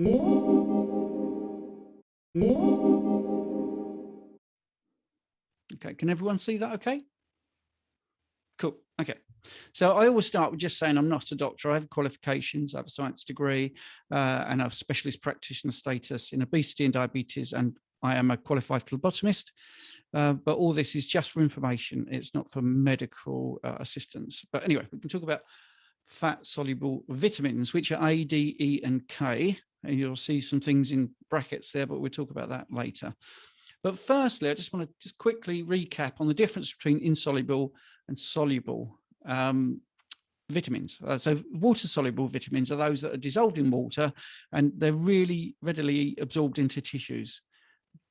Okay, can everyone see that okay? Cool. Okay. So I always start with just saying I'm not a doctor. I have qualifications. I have a science degree and a specialist practitioner status in obesity and diabetes, and I am a qualified phlebotomist. But all this is just for information. It's not for medical assistance. But anyway, we can talk about fat-soluble vitamins, which are A, D, E, and K. And you'll see some things in brackets there, but we'll talk about that later. But firstly, I just want to just quickly recap on the difference between insoluble and soluble vitamins. So water-soluble vitamins are those that are dissolved in water, and they're really readily absorbed into tissues,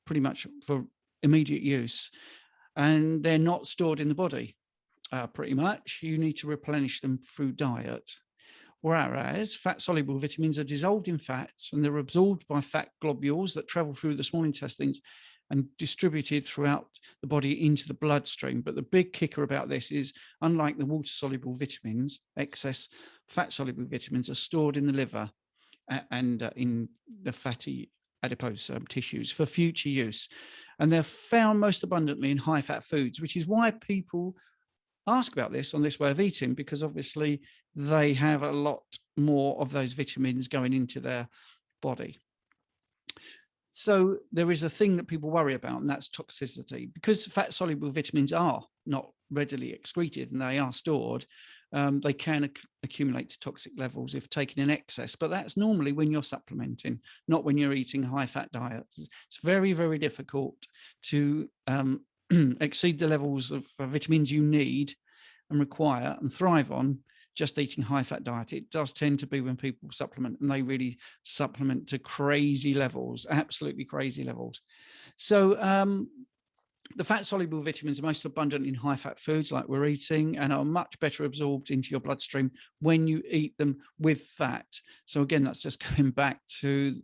pretty much for immediate use. And they're not stored in the body, pretty much. You need to replenish them through diet. Whereas fat-soluble vitamins are dissolved in fats, and they're absorbed by fat globules that travel through the small intestines and distributed throughout the body into the bloodstream. But the big kicker about this is, unlike the water-soluble vitamins, excess fat-soluble vitamins are stored in the liver and in the fatty adipose tissues for future use. And they're found most abundantly in high-fat foods, which is why people ask about this on this way of eating, because obviously they have a lot more of those vitamins going into their body. So there is a thing that people worry about, and that's toxicity. Because fat-soluble vitamins are not readily excreted and they are stored, they can accumulate to toxic levels if taken in excess. But that's normally when you're supplementing, not when you're eating a high-fat diet. It's very, very difficult to exceed the levels of vitamins you need and require and thrive on just eating high-fat diet. It does tend to be when people supplement, and they really supplement to crazy levels, absolutely crazy levels. So the fat-soluble vitamins are most abundant in high-fat foods like we're eating, and are much better absorbed into your bloodstream when you eat them with fat. So again, that's just going back to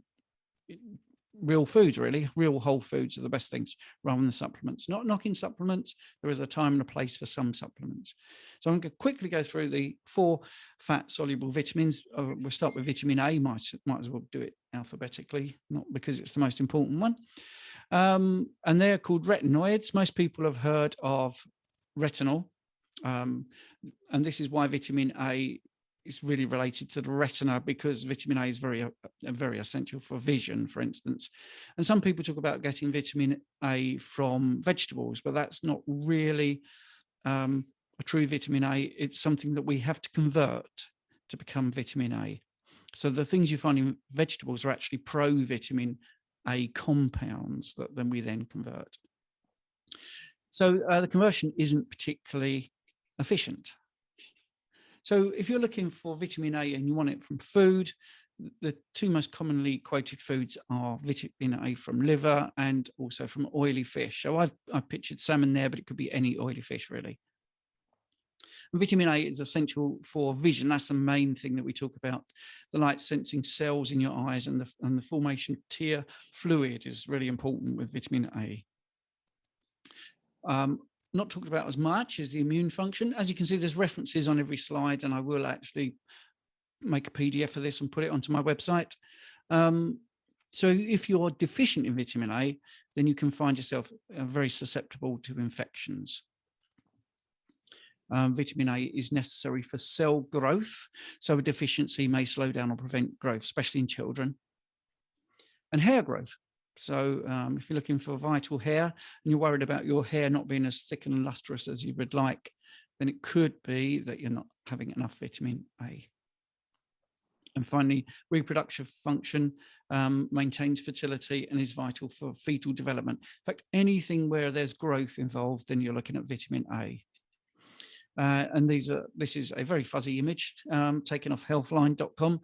real foods, really. Real whole foods are the best things rather than supplements. Not knocking supplements. There is a time and a place for some supplements. So I'm going to quickly go through the 4 fat-soluble vitamins. We'll start with vitamin A. Might as well do it alphabetically, not because it's the most important one. And they're called retinoids. Most people have heard of retinol. And this is why vitamin A is really related to the retina, because vitamin A is very essential for vision, for instance. And some people talk about getting vitamin A from vegetables, but that's not really a true vitamin A. It's something that we have to convert to become vitamin A. So the things you find in vegetables are actually pro-vitamin A compounds that then we convert. So the conversion isn't particularly efficient. So if you're looking for vitamin A and you want it from food, the 2 most commonly quoted foods are vitamin A from liver and also from oily fish. So I've pictured salmon there, but it could be any oily fish, really. And vitamin A is essential for vision. That's the main thing that we talk about. The light sensing cells in your eyes and the formation of tear fluid is really important with vitamin A. Not talked about as much as the immune function. As you can see, there's references on every slide, and I will actually make a PDF of this and put it onto my website. So if you're deficient in vitamin A, then you can find yourself very susceptible to infections. Vitamin A is necessary for cell growth, so a deficiency may slow down or prevent growth, especially in children. And hair growth. So if you're looking for vital hair and you're worried about your hair not being as thick and lustrous as you would like, then it could be that you're not having enough vitamin A. And finally, reproductive function maintains fertility and is vital for fetal development. In fact, anything where there's growth involved, then you're looking at vitamin A. And this is a very fuzzy image taken off healthline.com.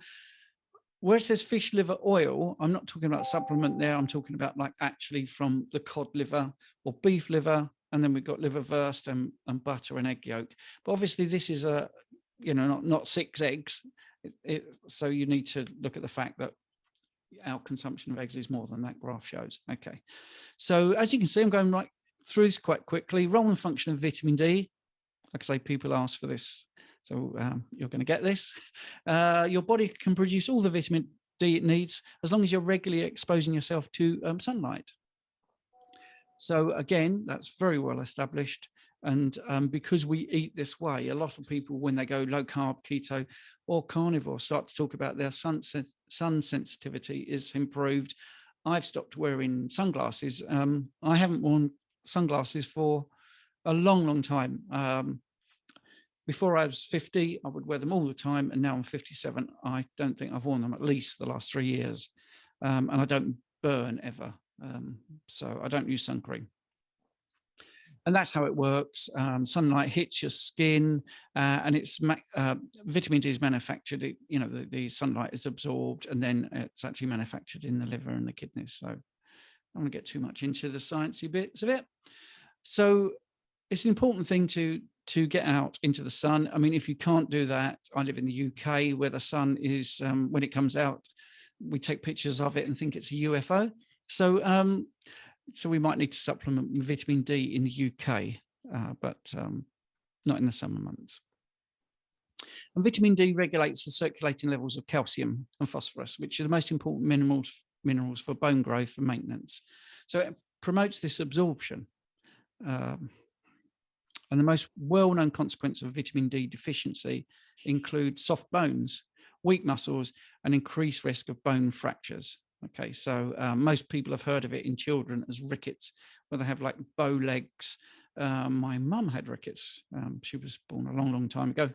Where it says fish liver oil, I'm not talking about supplement there. I'm talking about like actually from the cod liver or beef liver. And then we've got liverwurst and butter and egg yolk. But obviously this is not 6 eggs. So you need to look at the fact that our consumption of eggs is more than that graph shows. Okay. So as you can see, I'm going right through this quite quickly. Role and function of vitamin D. Like I say, people ask for this. So you're going to get this. Your body can produce all the vitamin D it needs, as long as you're regularly exposing yourself to sunlight. So again, that's very well established. And because we eat this way, a lot of people, when they go low carb, keto, or carnivore, start to talk about their sun sensitivity is improved. I've stopped wearing sunglasses. I haven't worn sunglasses for a long, long time. Before I was 50, I would wear them all the time. And now I'm 57. I don't think I've worn them at least the last 3 years. And I don't burn ever. So I don't use sun cream. And that's how it works. Sunlight hits your skin, and it's vitamin D is manufactured. The sunlight is absorbed, and then it's actually manufactured in the liver and the kidneys. So I don't want to get too much into the sciencey bits of it. So it's an important thing to get out into the sun. I mean, if you can't do that, I live in the UK where the sun is, when it comes out, we take pictures of it and think it's a UFO. So we might need to supplement with vitamin D in the UK, but not in the summer months. And vitamin D regulates the circulating levels of calcium and phosphorus, which are the most important minerals for bone growth and maintenance. So it promotes this absorption. And the most well-known consequence of vitamin D deficiency include soft bones, weak muscles, and increased risk of bone fractures. Okay, so most people have heard of it in children as rickets, where they have like bow legs. My mum had rickets. She was born a long, long time ago.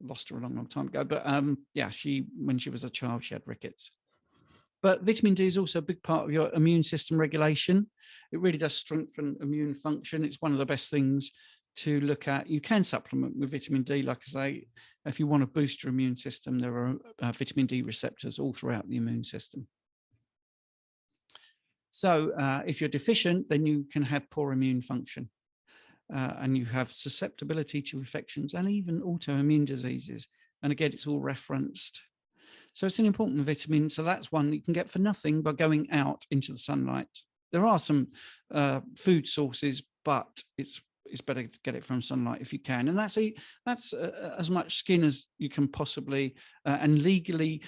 Lost her a long, long time ago. But yeah, when she was a child, she had rickets. But vitamin D is also a big part of your immune system regulation. It really does strengthen immune function. It's one of the best things to look at. You can supplement with vitamin D, like I say, if you want to boost your immune system. There are vitamin D receptors all throughout the immune system. So if you're deficient, then you can have poor immune function, and you have susceptibility to infections and even autoimmune diseases. And again, it's all referenced. So it's an important vitamin. So that's one you can get for nothing by going out into the sunlight. There are some food sources, but it's better to get it from sunlight if you can. And that's as much skin as you can possibly and legally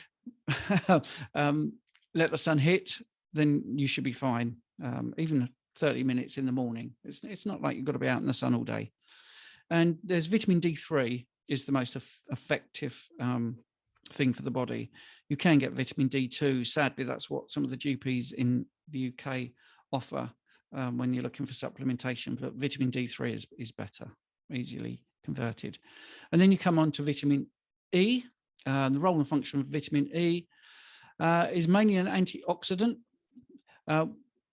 let the sun hit. Then you should be fine. Even 30 minutes in the morning. It's not like you've got to be out in the sun all day. And there's vitamin D3 is the most effective thing for the body. You can get vitamin D2. Sadly, that's what some of the GPs in the UK offer when you're looking for supplementation. But vitamin D3 is better, easily converted. And then you come on to vitamin E. The role and function of vitamin E is mainly an antioxidant,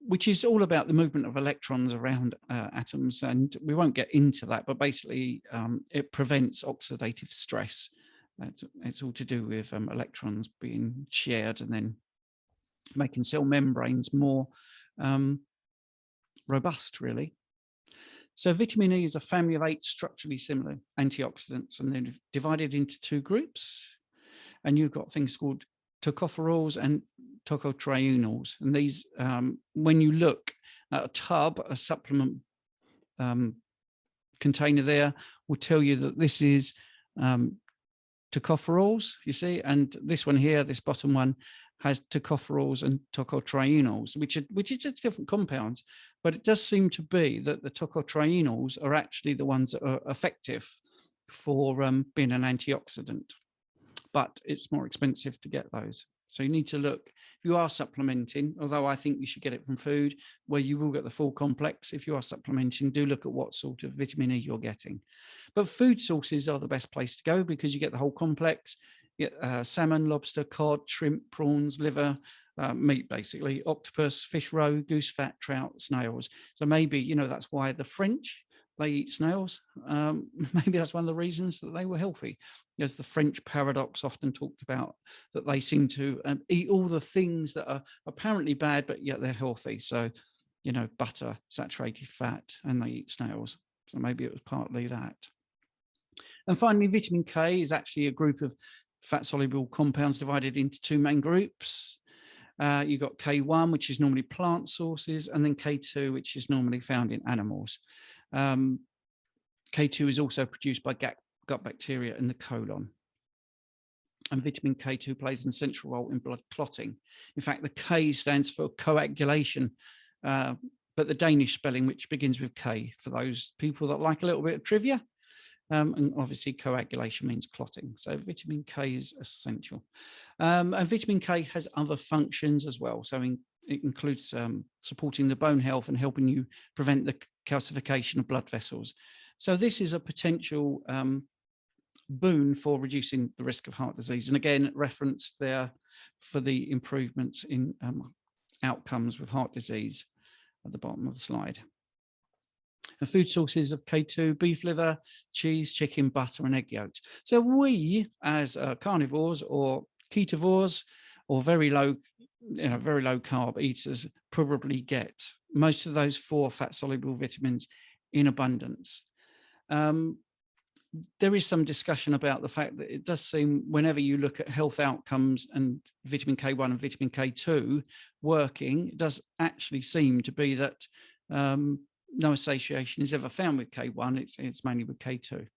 which is all about the movement of electrons around atoms. And we won't get into that, but basically it prevents oxidative stress. It's all to do with electrons being shared and then making cell membranes more robust, really. So vitamin E is a family of 8 structurally similar antioxidants, and they're divided into 2 groups. And you've got things called tocopherols and tocotrienols. And these, when you look at a tub, a supplement container there will tell you that this is tocopherols, you see, and this one here, this bottom one, has tocopherols and tocotrienols, which are just different compounds. But it does seem to be that the tocotrienols are actually the ones that are effective for being an antioxidant. But it's more expensive to get those. So you need to look, if you are supplementing, although I think you should get it from food where you will get the full complex. If you are supplementing, do look at what sort of vitamin E you're getting. But food sources are the best place to go because you get the whole complex. You get salmon, lobster, cod, shrimp, prawns, liver, meat, basically, octopus, fish roe, goose fat, trout, snails. So maybe, that's why the French, they eat snails. Maybe that's one of the reasons that they were healthy. As the French paradox often talked about, that they seem to eat all the things that are apparently bad, but yet they're healthy. So, butter, saturated fat, and they eat snails. So maybe it was partly that. And finally, vitamin K is actually a group of fat-soluble compounds divided into 2 main groups. You've got K1, which is normally plant sources, and then K2, which is normally found in animals. K2 is also produced by gut bacteria in the colon. And vitamin K2 plays an essential role in blood clotting. In fact, the K stands for coagulation, but the Danish spelling, which begins with K, for those people that like a little bit of trivia. And obviously coagulation means clotting. So vitamin K is essential. And vitamin K has other functions as well. So it includes supporting the bone health and helping you prevent the calcification of blood vessels. So this is a potential boon for reducing the risk of heart disease. And again, referenced there for the improvements in outcomes with heart disease at the bottom of the slide. And food sources of K2: beef liver, cheese, chicken, butter, and egg yolks. So we, as carnivores or ketovores or very low carb eaters, probably get most of those 4 fat soluble vitamins in abundance. There is some discussion about the fact that it does seem, whenever you look at health outcomes and vitamin K1 and vitamin K2 working, it does actually seem to be that no association is ever found with K1. It's mainly with K2.